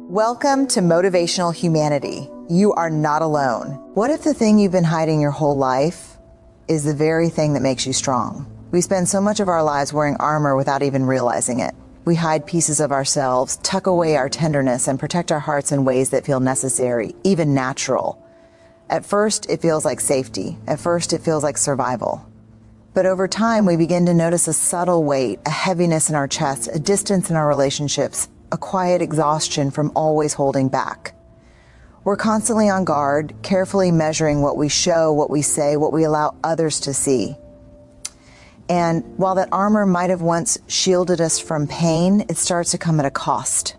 Welcome to Motivational Humanity. You are not alone. What if the thing you've been hiding your whole life is the very thing that makes you strong? We spend so much of our lives wearing armor without even realizing it. We hide pieces of ourselves, tuck away our tenderness, and protect our hearts in ways that feel necessary, even natural. At first, it feels like safety. At first, it feels like survival. But over time, we begin to notice a subtle weight, a heaviness in our chests, a distance in our relationships, a quiet exhaustion from always holding back. We're constantly on guard, carefully measuring what we show, what we say, what we allow others to see. And while that armor might have once shielded us from pain, it starts to come at a cost.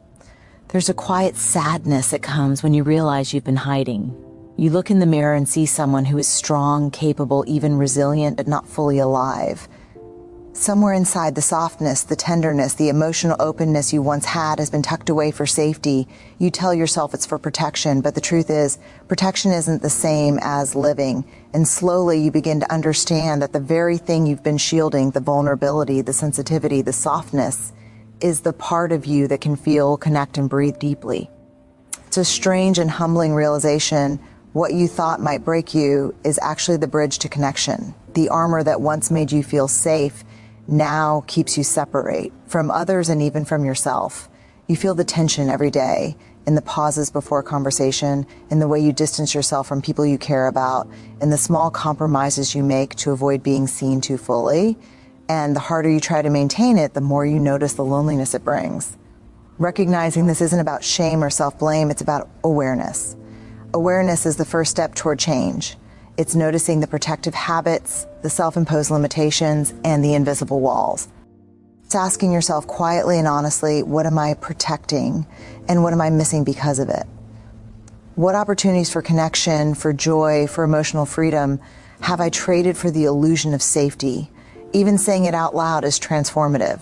There's a quiet sadness that comes when you realize you've been hiding. You look in the mirror and see someone who is strong, capable, even resilient, but not fully alive. Somewhere inside, the softness, the tenderness, the emotional openness you once had has been tucked away for safety. You tell yourself it's for protection, but the truth is, protection isn't the same as living. And slowly you begin to understand that the very thing you've been shielding, the vulnerability, the sensitivity, the softness, is the part of you that can feel, connect, and breathe deeply. It's a strange and humbling realization. What you thought might break you is actually the bridge to connection. The armor that once made you feel safe now keeps you separate from others and even from yourself. You feel the tension every day in the pauses before conversation, in the way you distance yourself from people you care about, in the small compromises you make to avoid being seen too fully. And the harder you try to maintain it, the more you notice the loneliness it brings. Recognizing this isn't about shame or self-blame, it's about awareness. Awareness is the first step toward change. It's noticing the protective habits, the self-imposed limitations, and the invisible walls. It's asking yourself quietly and honestly, what am I protecting and what am I missing because of it? What opportunities for connection, for joy, for emotional freedom have I traded for the illusion of safety? Even saying it out loud is transformative.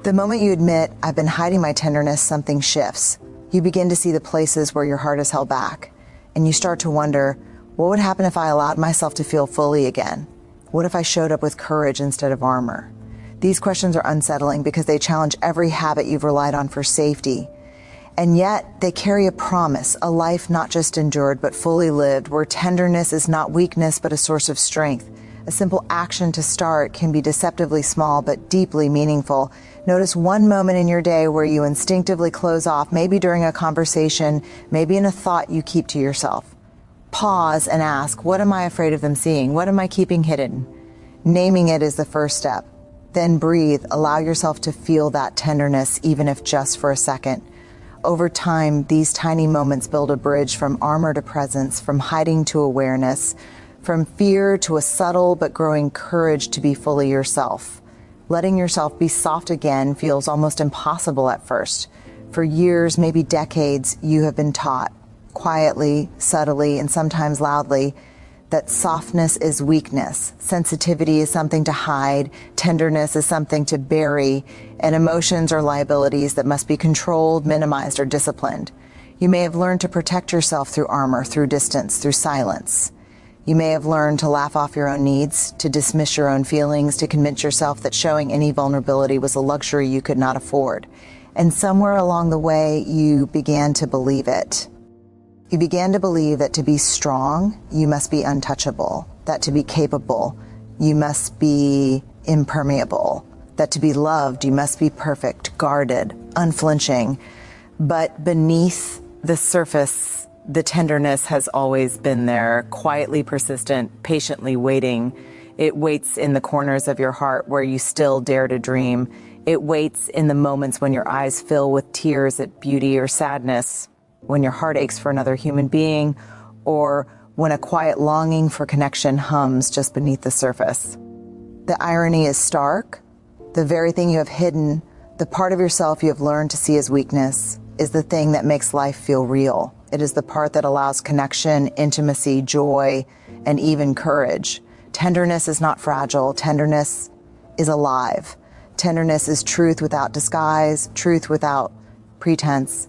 The moment you admit, I've been hiding my tenderness, something shifts. You begin to see the places where your heart is held back, and you start to wonder, what would happen if I allowed myself to feel fully again? What if I showed up with courage instead of armor? These questions are unsettling because they challenge every habit you've relied on for safety. And yet they carry a promise, a life not just endured, but fully lived, where tenderness is not weakness, but a source of strength. A simple action to start can be deceptively small, but deeply meaningful. Notice one moment in your day where you instinctively close off, maybe during a conversation, maybe in a thought you keep to yourself. Pause and ask, what am I afraid of them seeing? What am I keeping hidden? Naming it is the first step. Then breathe. Allow yourself to feel that tenderness, even if just for a second. Over time, these tiny moments build a bridge from armor to presence, from hiding to awareness, from fear to a subtle but growing courage to be fully yourself. Letting yourself be soft again feels almost impossible at first. For years, maybe decades, you have been taught, quietly, subtly, and sometimes loudly, that softness is weakness, sensitivity is something to hide, tenderness is something to bury, and emotions are liabilities that must be controlled, minimized, or disciplined. You may have learned to protect yourself through armor, through distance, through silence. You may have learned to laugh off your own needs, to dismiss your own feelings, to convince yourself that showing any vulnerability was a luxury you could not afford. And somewhere along the way, you began to believe it. You began to believe that to be strong, you must be untouchable, that to be capable, you must be impermeable, that to be loved, you must be perfect, guarded, unflinching. But beneath the surface, the tenderness has always been there, quietly persistent, patiently waiting. It waits in the corners of your heart where you still dare to dream. It waits in the moments when your eyes fill with tears at beauty or sadness, when your heart aches for another human being, or when a quiet longing for connection hums just beneath the surface. The irony is stark. The very thing you have hidden, the part of yourself you have learned to see as weakness, is the thing that makes life feel real. It is the part that allows connection, intimacy, joy, and even courage. Tenderness is not fragile. Tenderness is alive. Tenderness is truth without disguise, truth without pretense.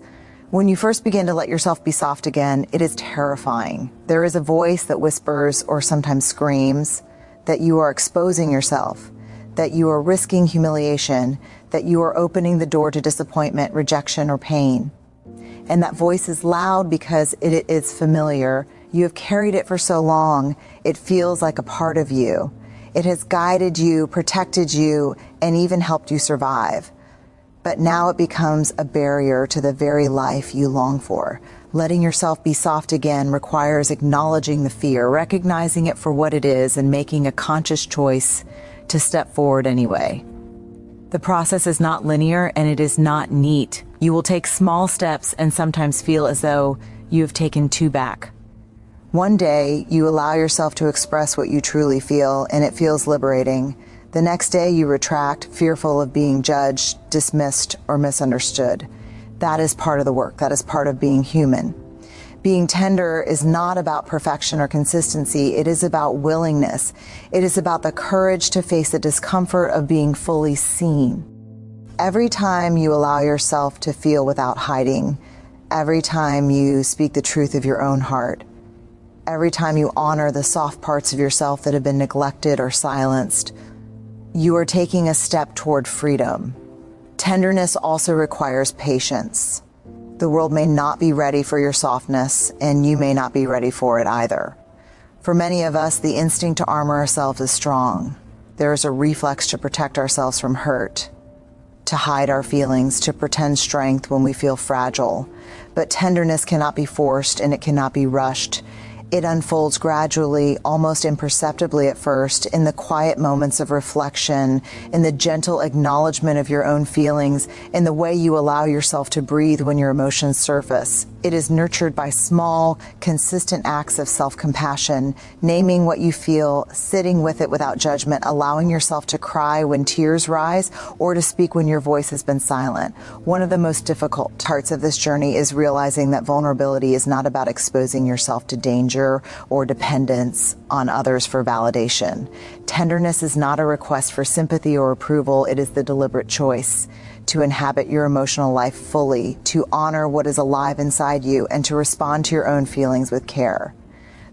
When you first begin to let yourself be soft again, it is terrifying. There is a voice that whispers or sometimes screams that you are exposing yourself, that you are risking humiliation, that you are opening the door to disappointment, rejection, or pain. And that voice is loud because it is familiar. You have carried it for so long, it feels like a part of you. It has guided you, protected you, and even helped you survive. But now it becomes a barrier to the very life you long for. Letting yourself be soft again requires acknowledging the fear, recognizing it for what it is, and making a conscious choice to step forward anyway. The process is not linear and it is not neat. You will take small steps and sometimes feel as though you have taken two back. One day, you allow yourself to express what you truly feel, and it feels liberating. The next day, you retract, fearful of being judged, dismissed, or misunderstood. That is part of the work. That is part of being human. Being tender is not about perfection or consistency. It is about willingness. It is about the courage to face the discomfort of being fully seen. Every time you allow yourself to feel without hiding, every time you speak the truth of your own heart, every time you honor the soft parts of yourself that have been neglected or silenced, you are taking a step toward freedom. Tenderness also requires patience. The world may not be ready for your softness, and you may not be ready for it either. For many of us, the instinct to armor ourselves is strong. There is a reflex to protect ourselves from hurt, to hide our feelings, to pretend strength when we feel fragile. But tenderness cannot be forced and it cannot be rushed. It unfolds gradually, almost imperceptibly at first, in the quiet moments of reflection, in the gentle acknowledgement of your own feelings, in the way you allow yourself to breathe when your emotions surface. It is nurtured by small, consistent acts of self-compassion, naming what you feel, sitting with it without judgment, allowing yourself to cry when tears rise, or to speak when your voice has been silent. One of the most difficult parts of this journey is realizing that vulnerability is not about exposing yourself to danger or dependence on others for validation. Tenderness is not a request for sympathy or approval. It is the deliberate choice to inhabit your emotional life fully, to honor what is alive inside you, and to respond to your own feelings with care.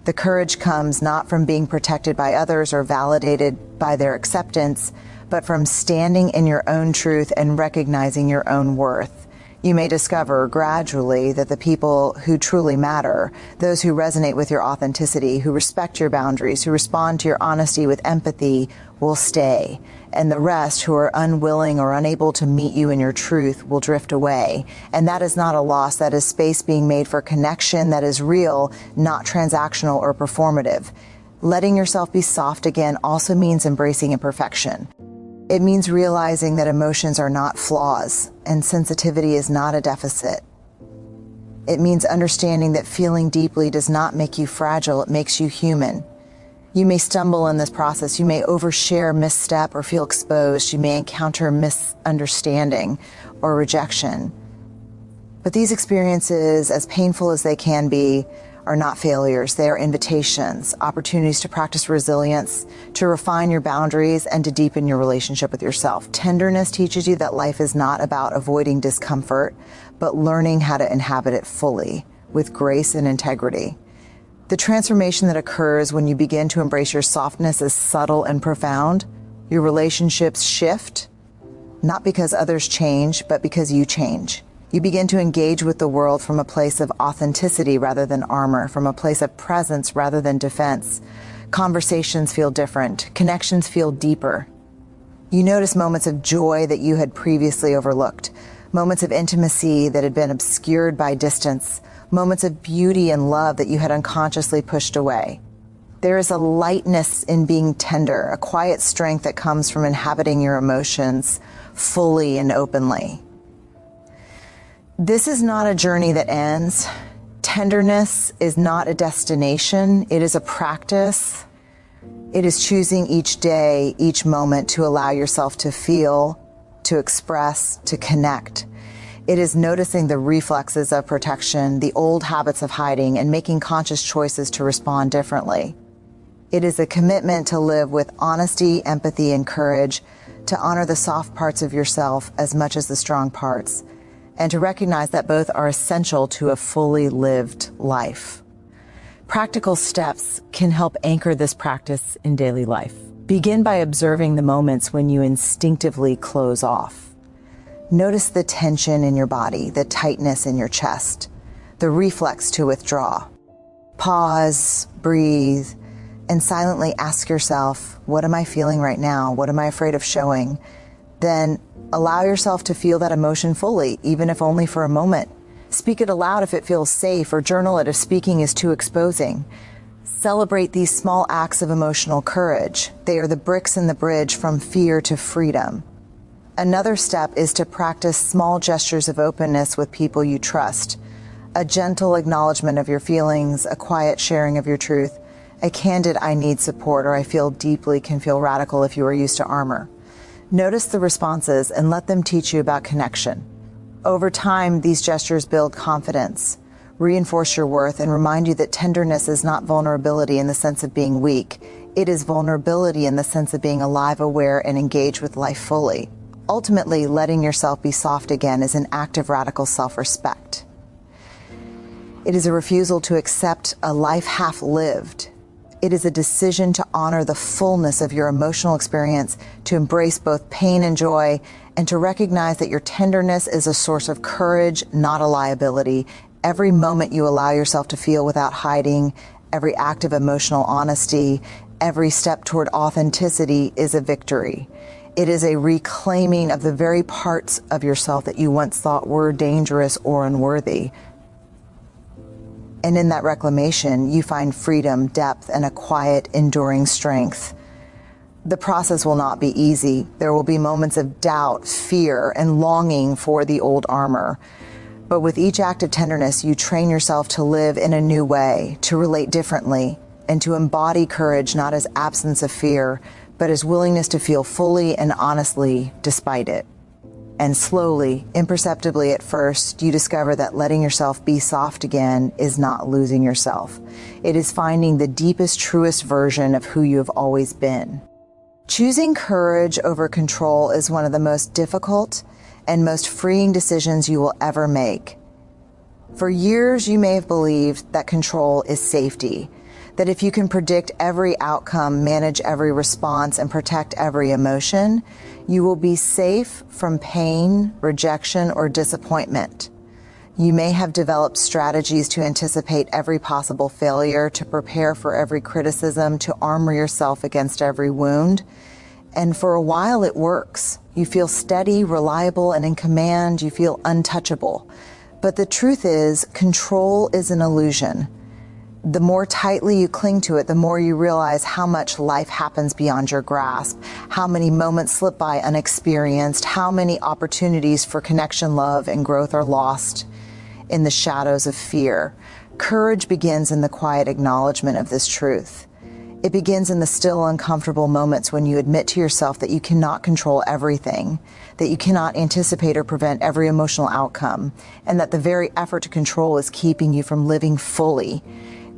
The courage comes not from being protected by others or validated by their acceptance, but from standing in your own truth and recognizing your own worth. You may discover gradually that the people who truly matter, those who resonate with your authenticity, who respect your boundaries, who respond to your honesty with empathy, will stay. And the rest, who are unwilling or unable to meet you in your truth, will drift away. And that is not a loss. That is space being made for connection that is real, not transactional or performative. Letting yourself be soft again also means embracing imperfection. It means realizing that emotions are not flaws and sensitivity is not a deficit. It means understanding that feeling deeply does not make you fragile, it makes you human. You may stumble in this process, you may overshare, misstep, or feel exposed, you may encounter misunderstanding or rejection. But these experiences, as painful as they can be, are not failures. They are invitations, opportunities to practice resilience, to refine your boundaries, and to deepen your relationship with yourself. Tenderness teaches you that life is not about avoiding discomfort, but learning how to inhabit it fully, with grace and integrity. The transformation that occurs when you begin to embrace your softness is subtle and profound. Your relationships shift, not because others change, but because you change. You begin to engage with the world from a place of authenticity rather than armor, from a place of presence rather than defense. Conversations feel different. Connections feel deeper. You notice moments of joy that you had previously overlooked, moments of intimacy that had been obscured by distance, moments of beauty and love that you had unconsciously pushed away. There is a lightness in being tender, a quiet strength that comes from inhabiting your emotions fully and openly. This is not a journey that ends. Tenderness is not a destination. It is a practice. It is choosing each day, each moment to allow yourself to feel, to express, to connect. It is noticing the reflexes of protection, the old habits of hiding, and making conscious choices to respond differently. It is a commitment to live with honesty, empathy, and courage, to honor the soft parts of yourself as much as the strong parts, and to recognize that both are essential to a fully lived life. Practical steps can help anchor this practice in daily life. Begin by observing the moments when you instinctively close off. Notice the tension in your body, the tightness in your chest, the reflex to withdraw. Pause, breathe, and silently ask yourself, what am I feeling right now? What am I afraid of showing? Then allow yourself to feel that emotion fully, even if only for a moment. Speak it aloud if it feels safe, or journal it if speaking is too exposing. Celebrate these small acts of emotional courage. They are the bricks in the bridge from fear to freedom. Another step is to practice small gestures of openness with people you trust. A gentle acknowledgement of your feelings, a quiet sharing of your truth, a candid "I need support" or "I feel deeply" can feel radical if you are used to armor. Notice the responses and let them teach you about connection. Over time, these gestures build confidence, reinforce your worth, and remind you that tenderness is not vulnerability in the sense of being weak. It is vulnerability in the sense of being alive, aware, and engaged with life fully. Ultimately, letting yourself be soft again is an act of radical self-respect. It is a refusal to accept a life half-lived. It is a decision to honor the fullness of your emotional experience, to embrace both pain and joy, and to recognize that your tenderness is a source of courage, not a liability. Every moment you allow yourself to feel without hiding, every act of emotional honesty, every step toward authenticity is a victory. It is a reclaiming of the very parts of yourself that you once thought were dangerous or unworthy. And in that reclamation, you find freedom, depth, and a quiet, enduring strength. The process will not be easy. There will be moments of doubt, fear, and longing for the old armor. But with each act of tenderness, you train yourself to live in a new way, to relate differently, and to embody courage not as absence of fear, but as willingness to feel fully and honestly despite it. And slowly, imperceptibly at first, you discover that letting yourself be soft again is not losing yourself. It is finding the deepest, truest version of who you have always been. Choosing courage over control is one of the most difficult and most freeing decisions you will ever make. For years, you may have believed that control is safety, that if you can predict every outcome, manage every response, and protect every emotion, you will be safe from pain, rejection, or disappointment. You may have developed strategies to anticipate every possible failure, to prepare for every criticism, to armor yourself against every wound. And for a while it works. You feel steady, reliable, and in command. You feel untouchable. But the truth is, control is an illusion. The more tightly you cling to it, the more you realize how much life happens beyond your grasp, how many moments slip by unexperienced, how many opportunities for connection, love, and growth are lost in the shadows of fear. Courage begins in the quiet acknowledgement of this truth. It begins in the still, uncomfortable moments when you admit to yourself that you cannot control everything, that you cannot anticipate or prevent every emotional outcome, and that the very effort to control is keeping you from living fully.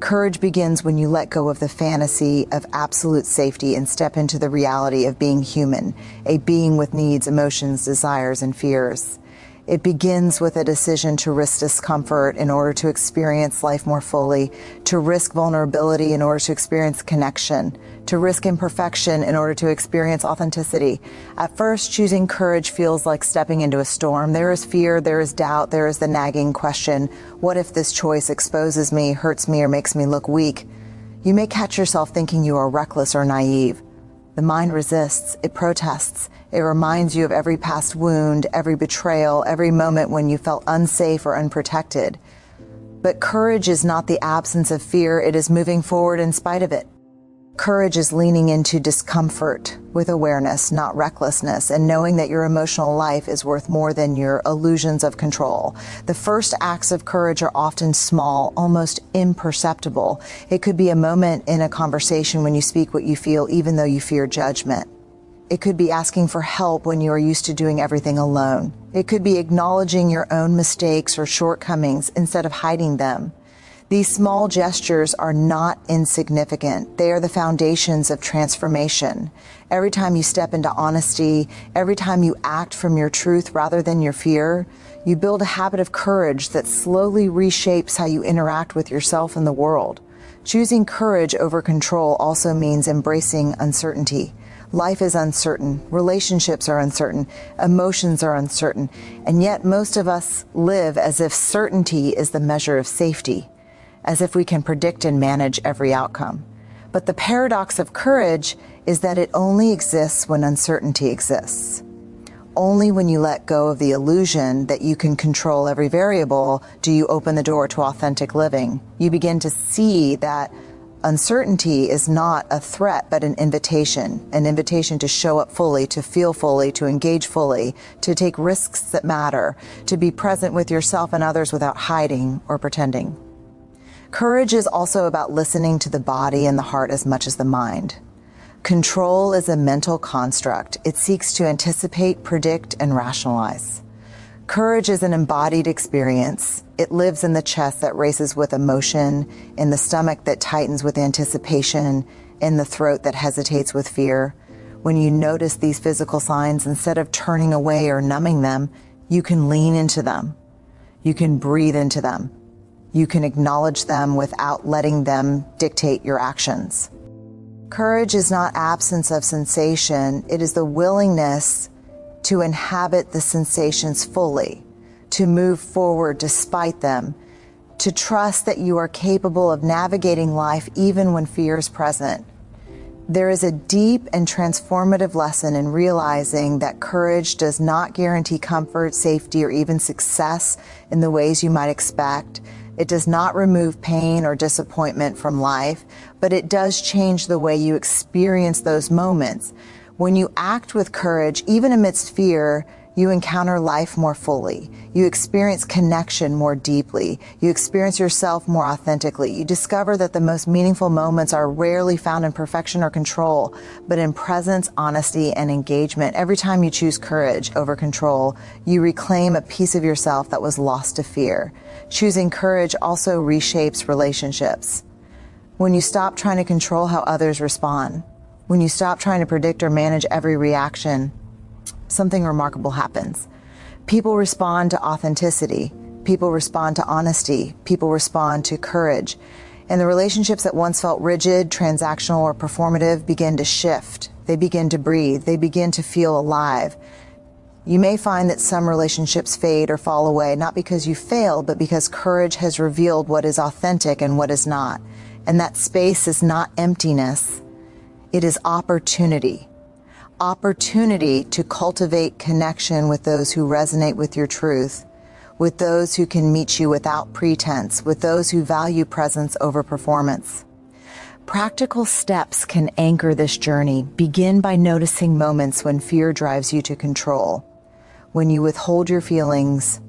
Courage begins when you let go of the fantasy of absolute safety and step into the reality of being human, a being with needs, emotions, desires, and fears. It begins with a decision to risk discomfort in order to experience life more fully, to risk vulnerability in order to experience connection, to risk imperfection in order to experience authenticity. At first, choosing courage feels like stepping into a storm. There is fear, there is doubt, there is the nagging question, what if this choice exposes me, hurts me, or makes me look weak? You may catch yourself thinking you are reckless or naive. The mind resists, it protests. It reminds you of every past wound, every betrayal, every moment when you felt unsafe or unprotected. But courage is not the absence of fear, it is moving forward in spite of it. Courage is leaning into discomfort with awareness, not recklessness, and knowing that your emotional life is worth more than your illusions of control. The first acts of courage are often small, almost imperceptible. It could be a moment in a conversation when you speak what you feel, even though you fear judgment. It could be asking for help when you are used to doing everything alone. It could be acknowledging your own mistakes or shortcomings instead of hiding them. These small gestures are not insignificant. They are the foundations of transformation. Every time you step into honesty, every time you act from your truth rather than your fear, you build a habit of courage that slowly reshapes how you interact with yourself and the world. Choosing courage over control also means embracing uncertainty. Life is uncertain, relationships are uncertain, emotions are uncertain, and yet most of us live as if certainty is the measure of safety, as if we can predict and manage every outcome. But the paradox of courage is that it only exists when uncertainty exists. Only when you let go of the illusion that you can control every variable do you open the door to authentic living. You begin to see that uncertainty is not a threat, but an invitation to show up fully, to feel fully, to engage fully, to take risks that matter, to be present with yourself and others without hiding or pretending. Courage is also about listening to the body and the heart as much as the mind. Control is a mental construct. It seeks to anticipate, predict, and rationalize. Courage is an embodied experience. It lives in the chest that races with emotion, in the stomach that tightens with anticipation, in the throat that hesitates with fear. When you notice these physical signs, instead of turning away or numbing them, you can lean into them. You can breathe into them. You can acknowledge them without letting them dictate your actions. Courage is not absence of sensation. It is the willingness to inhabit the sensations fully, to move forward despite them, to trust that you are capable of navigating life even when fear is present. There is a deep and transformative lesson in realizing that courage does not guarantee comfort, safety, or even success in the ways you might expect. It does not remove pain or disappointment from life, but it does change the way you experience those moments. When you act with courage, even amidst fear, you encounter life more fully. You experience connection more deeply. You experience yourself more authentically. You discover that the most meaningful moments are rarely found in perfection or control, but in presence, honesty, and engagement. Every time you choose courage over control, you reclaim a piece of yourself that was lost to fear. Choosing courage also reshapes relationships. When you stop trying to control how others respond, when you stop trying to predict or manage every reaction, something remarkable happens. People respond to authenticity. People respond to honesty. People respond to courage. And the relationships that once felt rigid, transactional, or performative begin to shift. They begin to breathe. They begin to feel alive. You may find that some relationships fade or fall away, not because you failed, but because courage has revealed what is authentic and what is not. And that space is not emptiness. It is opportunity. Opportunity to cultivate connection with those who resonate with your truth, with those who can meet you without pretense, with those who value presence over performance. Practical steps can anchor this journey. Begin by noticing moments when fear drives you to control, when you withhold your feelings,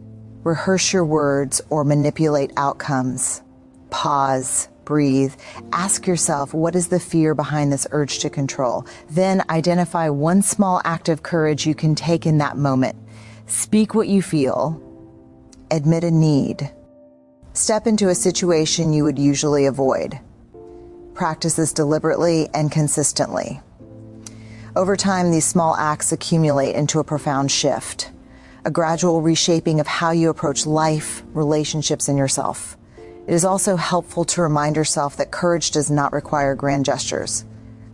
rehearse your words, or manipulate outcomes. Pause. Breathe. Ask yourself, what is the fear behind this urge to control? Then identify one small act of courage you can take in that moment. Speak what you feel. Admit a need. Step into a situation you would usually avoid. Practice this deliberately and consistently. Over time, these small acts accumulate into a profound shift, a gradual reshaping of how you approach life, relationships, and yourself. It is also helpful to remind yourself that courage does not require grand gestures.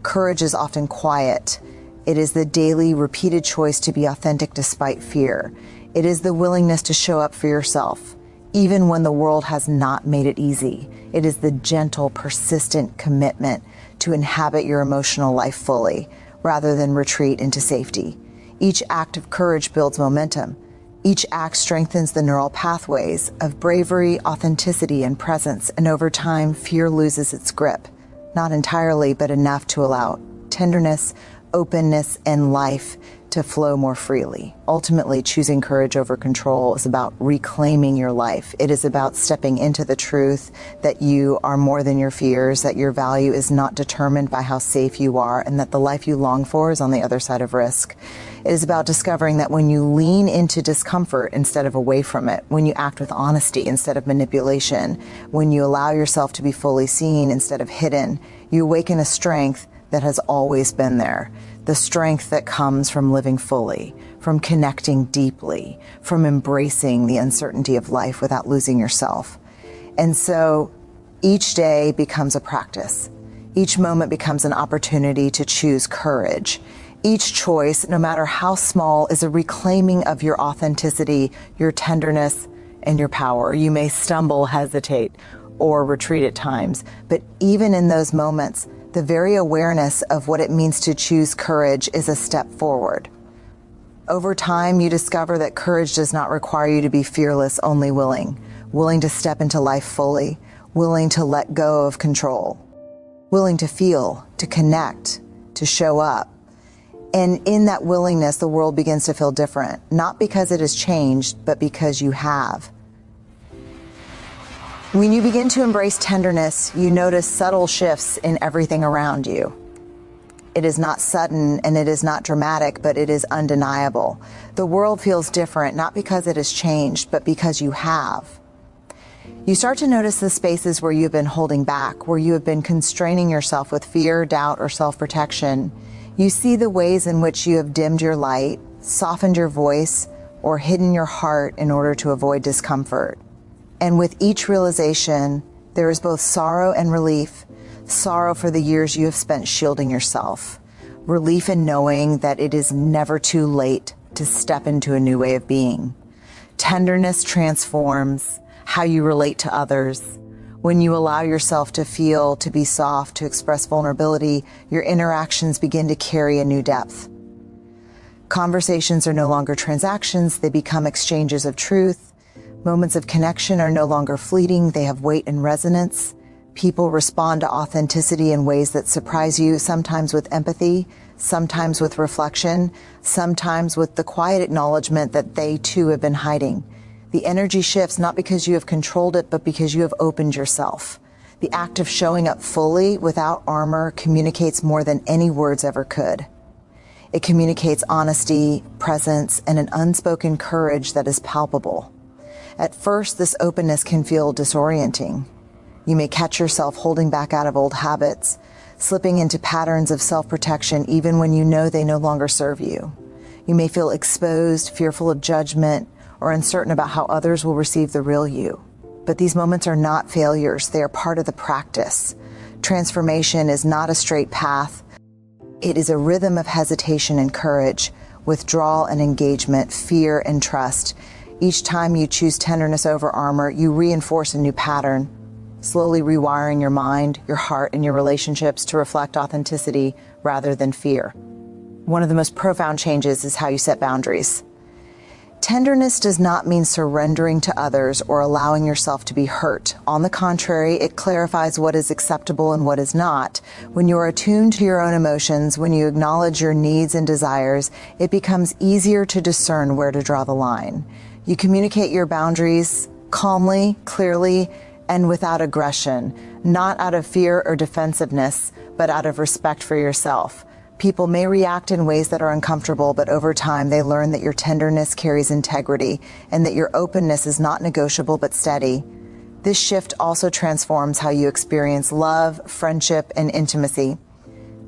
Courage is often quiet. It is the daily, repeated choice to be authentic despite fear. It is the willingness to show up for yourself, even when the world has not made it easy. It is the gentle, persistent commitment to inhabit your emotional life fully, rather than retreat into safety. Each act of courage builds momentum. Each act strengthens the neural pathways of bravery, authenticity, and presence, and over time, fear loses its grip. Not entirely, but enough to allow tenderness, openness, and life to flow more freely. Ultimately, choosing courage over control is about reclaiming your life. It is about stepping into the truth that you are more than your fears, that your value is not determined by how safe you are, and that the life you long for is on the other side of risk. It is about discovering that when you lean into discomfort instead of away from it, when you act with honesty instead of manipulation, when you allow yourself to be fully seen instead of hidden, you awaken a strength that has always been there. The strength that comes from living fully, from connecting deeply, from embracing the uncertainty of life without losing yourself. And so each day becomes a practice. Each moment becomes an opportunity to choose courage. Each choice, no matter how small, is a reclaiming of your authenticity, your tenderness, and your power. You may stumble, hesitate, or retreat at times, but even in those moments, the very awareness of what it means to choose courage is a step forward. Over time, you discover that courage does not require you to be fearless, only willing to step into life fully, willing to let go of control, willing to feel, to connect, to show up. And in that willingness, the world begins to feel different, not because it has changed, but because you have. When you begin to embrace tenderness, you notice subtle shifts in everything around you. It is not sudden and it is not dramatic, but it is undeniable. The world feels different, not because it has changed, but because you have. You start to notice the spaces where you've been holding back, where you have been constraining yourself with fear, doubt, or self-protection. You see the ways in which you have dimmed your light, softened your voice, or hidden your heart in order to avoid discomfort. And with each realization, there is both sorrow and relief. Sorrow for the years you have spent shielding yourself. Relief in knowing that it is never too late to step into a new way of being. Tenderness transforms how you relate to others. When you allow yourself to feel, to be soft, to express vulnerability, your interactions begin to carry a new depth. Conversations are no longer transactions, they become exchanges of truth. Moments of connection are no longer fleeting, they have weight and resonance. People respond to authenticity in ways that surprise you, sometimes with empathy, sometimes with reflection, sometimes with the quiet acknowledgement that they too have been hiding. The energy shifts not because you have controlled it, but because you have opened yourself. The act of showing up fully, without armor, communicates more than any words ever could. It communicates honesty, presence, and an unspoken courage that is palpable. At first, this openness can feel disorienting. You may catch yourself holding back out of old habits, slipping into patterns of self-protection even when you know they no longer serve you. You may feel exposed, fearful of judgment, or uncertain about how others will receive the real you. But these moments are not failures, they are part of the practice. Transformation is not a straight path. It is a rhythm of hesitation and courage, withdrawal and engagement, fear and trust. Each time you choose tenderness over armor, you reinforce a new pattern, slowly rewiring your mind, your heart, and your relationships to reflect authenticity rather than fear. One of the most profound changes is how you set boundaries. Tenderness does not mean surrendering to others or allowing yourself to be hurt. On the contrary, it clarifies what is acceptable and what is not. When you are attuned to your own emotions, when you acknowledge your needs and desires, it becomes easier to discern where to draw the line. You communicate your boundaries calmly, clearly, and without aggression, not out of fear or defensiveness, but out of respect for yourself. People may react in ways that are uncomfortable, but over time they learn that your tenderness carries integrity and that your openness is not negotiable but steady. This shift also transforms how you experience love, friendship, and intimacy.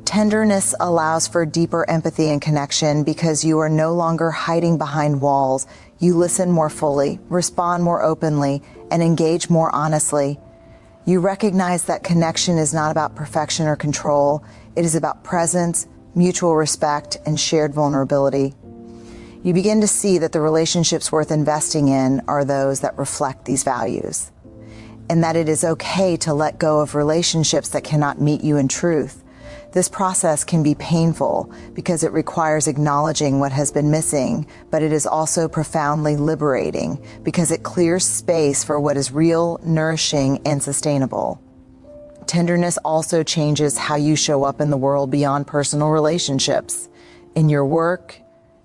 Tenderness allows for deeper empathy and connection because you are no longer hiding behind walls. You listen more fully, respond more openly, and engage more honestly. You recognize that connection is not about perfection or control. It is about presence, mutual respect, and shared vulnerability. You begin to see that the relationships worth investing in are those that reflect these values, and that it is okay to let go of relationships that cannot meet you in truth. This process can be painful because it requires acknowledging what has been missing, but it is also profoundly liberating because it clears space for what is real, nourishing, and sustainable. Tenderness also changes how you show up in the world beyond personal relationships. In your work,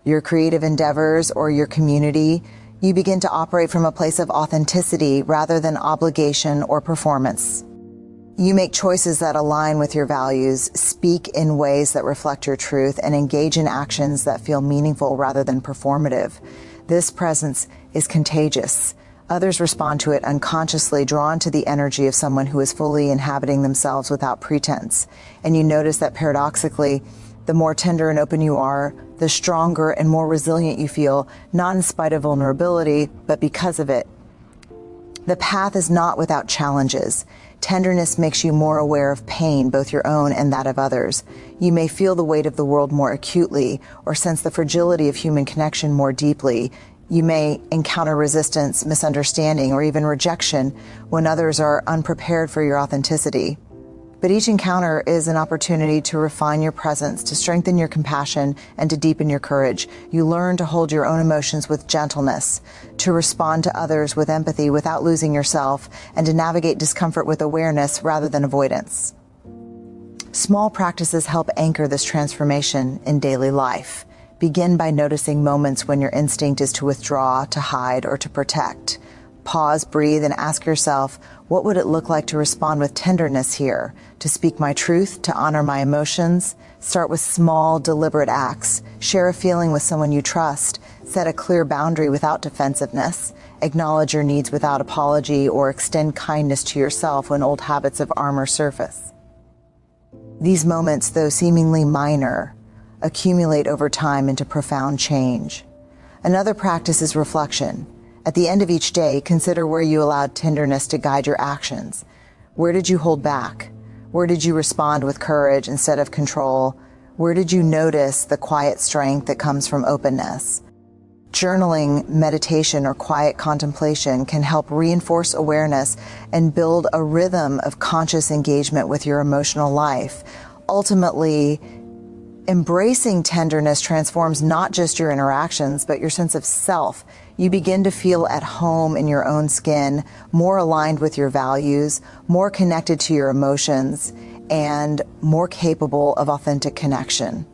your creative endeavors, or your community, you begin to operate from a place of authenticity rather than obligation or performance. You make choices that align with your values, speak in ways that reflect your truth, and engage in actions that feel meaningful rather than performative. This presence is contagious. Others respond to it unconsciously, drawn to the energy of someone who is fully inhabiting themselves without pretense. And you notice that paradoxically, the more tender and open you are, the stronger and more resilient you feel, not in spite of vulnerability, but because of it. The path is not without challenges. Tenderness makes you more aware of pain, both your own and that of others. You may feel the weight of the world more acutely or sense the fragility of human connection more deeply. You may encounter resistance, misunderstanding, or even rejection when others are unprepared for your authenticity. But each encounter is an opportunity to refine your presence, to strengthen your compassion, and to deepen your courage. You learn to hold your own emotions with gentleness, to respond to others with empathy without losing yourself, and to navigate discomfort with awareness rather than avoidance. Small practices help anchor this transformation in daily life. Begin by noticing moments when your instinct is to withdraw, to hide, or to protect. Pause, breathe, and ask yourself, what would it look like to respond with tenderness here? To speak my truth, to honor my emotions? Start with small, deliberate acts. Share a feeling with someone you trust. Set a clear boundary without defensiveness. Acknowledge your needs without apology, or extend kindness to yourself when old habits of armor surface. These moments, though seemingly minor, accumulate over time into profound change. Another practice is reflection. At the end of each day, consider where you allowed tenderness to guide your actions. Where did you hold back? Where did you respond with courage instead of control? Where did you notice the quiet strength that comes from openness? Journaling, meditation, or quiet contemplation can help reinforce awareness and build a rhythm of conscious engagement with your emotional life. Ultimately, embracing tenderness transforms not just your interactions, but your sense of self. You begin to feel at home in your own skin, more aligned with your values, more connected to your emotions, and more capable of authentic connection.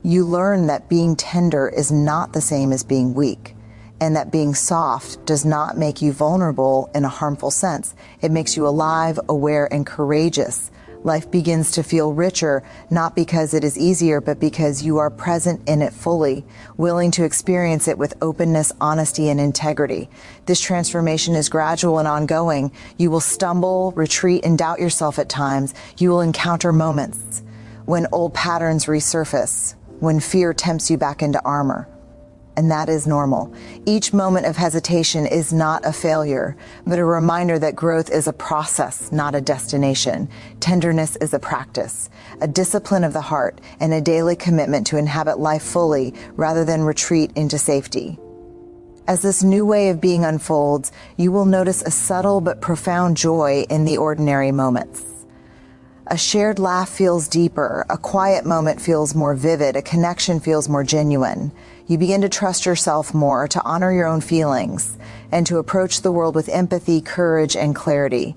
You learn that being tender is not the same as being weak, and that being soft does not make you vulnerable in a harmful sense. It makes you alive, aware, and courageous. Life begins to feel richer, not because it is easier, but because you are present in it fully, willing to experience it with openness, honesty, and integrity. This transformation is gradual and ongoing. You will stumble, retreat, and doubt yourself at times. You will encounter moments when old patterns resurface, when fear tempts you back into armor. And that is normal. Each moment of hesitation is not a failure, but a reminder that growth is a process, not a destination. Tenderness is a practice, a discipline of the heart, and a daily commitment to inhabit life fully rather than retreat into safety. As this new way of being unfolds, you will notice a subtle but profound joy in the ordinary moments. A shared laugh feels deeper, a quiet moment feels more vivid, a connection feels more genuine. You begin to trust yourself more, to honor your own feelings, and to approach the world with empathy, courage, and clarity.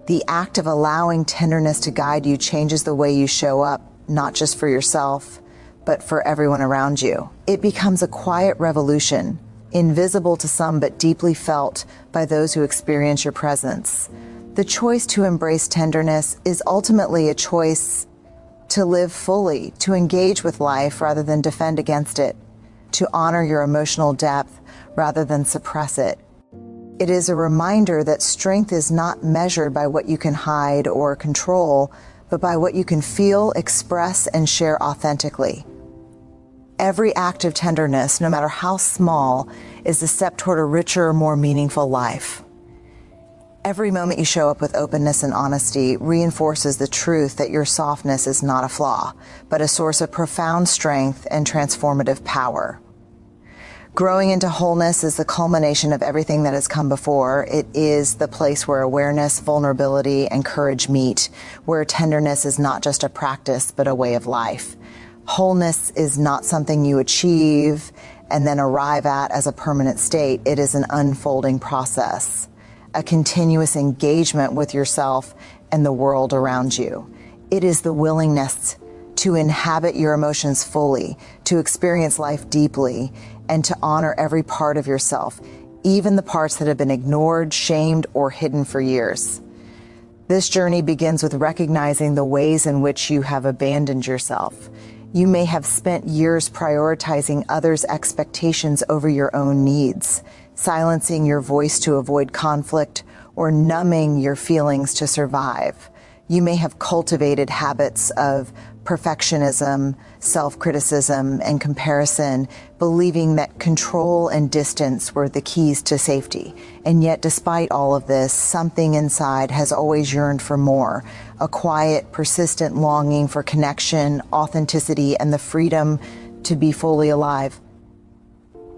The act of allowing tenderness to guide you changes the way you show up, not just for yourself, but for everyone around you. It becomes a quiet revolution, invisible to some but deeply felt by those who experience your presence. The choice to embrace tenderness is ultimately a choice to live fully, to engage with life rather than defend against it, to honor your emotional depth rather than suppress it. It is a reminder that strength is not measured by what you can hide or control, but by what you can feel, express, and share authentically. Every act of tenderness, no matter how small, is a step toward a richer, more meaningful life. Every moment you show up with openness and honesty reinforces the truth that your softness is not a flaw, but a source of profound strength and transformative power. Growing into wholeness is the culmination of everything that has come before. It is the place where awareness, vulnerability, and courage meet, where tenderness is not just a practice, but a way of life. Wholeness is not something you achieve and then arrive at as a permanent state. It is an unfolding process, a continuous engagement with yourself and the world around you. It is the willingness to inhabit your emotions fully, to experience life deeply, and to honor every part of yourself, even the parts that have been ignored, shamed, or hidden for years. This journey begins with recognizing the ways in which you have abandoned yourself. You may have spent years prioritizing others' expectations over your own needs, silencing your voice to avoid conflict, or numbing your feelings to survive. You may have cultivated habits of perfectionism, self-criticism, and comparison, believing that control and distance were the keys to safety. And yet, despite all of this, something inside has always yearned for more, a quiet, persistent longing for connection, authenticity, and the freedom to be fully alive.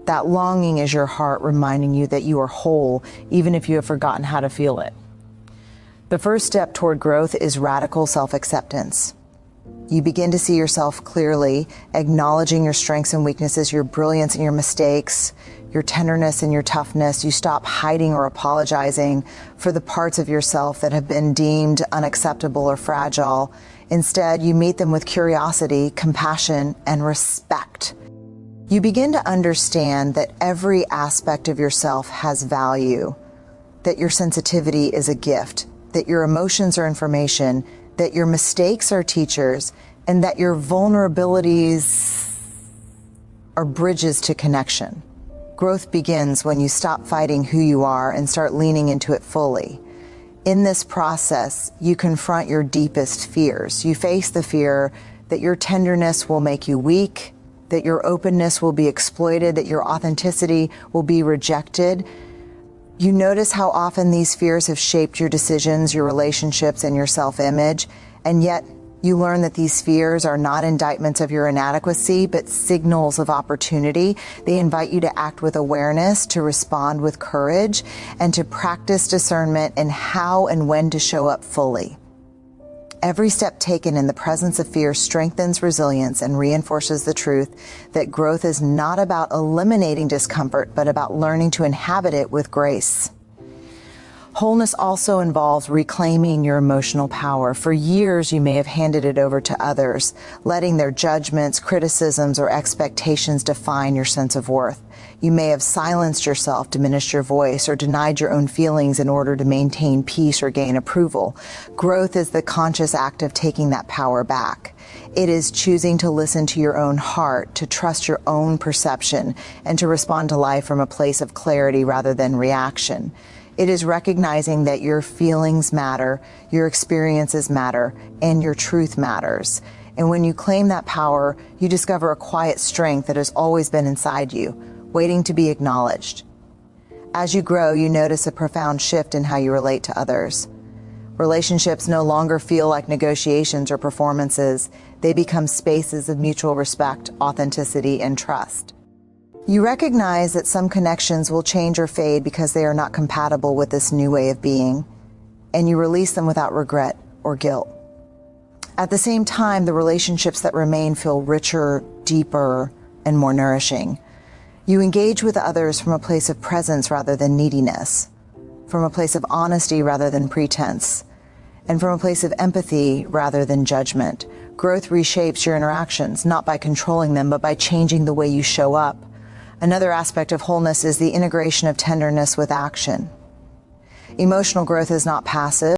That longing is your heart reminding you that you are whole, even if you have forgotten how to feel it. The first step toward growth is radical self-acceptance. You begin to see yourself clearly, acknowledging your strengths and weaknesses, your brilliance and your mistakes, your tenderness and your toughness. You stop hiding or apologizing for the parts of yourself that have been deemed unacceptable or fragile. Instead, you meet them with curiosity, compassion, and respect. You begin to understand that every aspect of yourself has value, that your sensitivity is a gift, that your emotions are information, that your mistakes are teachers, and that your vulnerabilities are bridges to connection. Growth begins when you stop fighting who you are and start leaning into it fully. In this process, you confront your deepest fears. You face the fear that your tenderness will make you weak, that your openness will be exploited, that your authenticity will be rejected. You notice how often these fears have shaped your decisions, your relationships, and your self-image, and yet you learn that these fears are not indictments of your inadequacy, but signals of opportunity. They invite you to act with awareness, to respond with courage, and to practice discernment in how and when to show up fully. Every step taken in the presence of fear strengthens resilience and reinforces the truth that growth is not about eliminating discomfort, but about learning to inhabit it with grace. Wholeness also involves reclaiming your emotional power. For years, you may have handed it over to others, letting their judgments, criticisms, or expectations define your sense of worth. You may have silenced yourself, diminished your voice, or denied your own feelings in order to maintain peace or gain approval. Growth is the conscious act of taking that power back. It is choosing to listen to your own heart, to trust your own perception, and to respond to life from a place of clarity rather than reaction. It is recognizing that your feelings matter, your experiences matter, and your truth matters. And when you claim that power, you discover a quiet strength that has always been inside you, waiting to be acknowledged. As you grow, you notice a profound shift in how you relate to others. Relationships no longer feel like negotiations or performances. They become spaces of mutual respect, authenticity, and trust. You recognize that some connections will change or fade because they are not compatible with this new way of being, and you release them without regret or guilt. At the same time, the relationships that remain feel richer, deeper, and more nourishing. You engage with others from a place of presence rather than neediness, from a place of honesty rather than pretense, and from a place of empathy rather than judgment. Growth reshapes your interactions, not by controlling them, but by changing the way you show up. Another aspect of wholeness is the integration of tenderness with action. Emotional growth is not passive.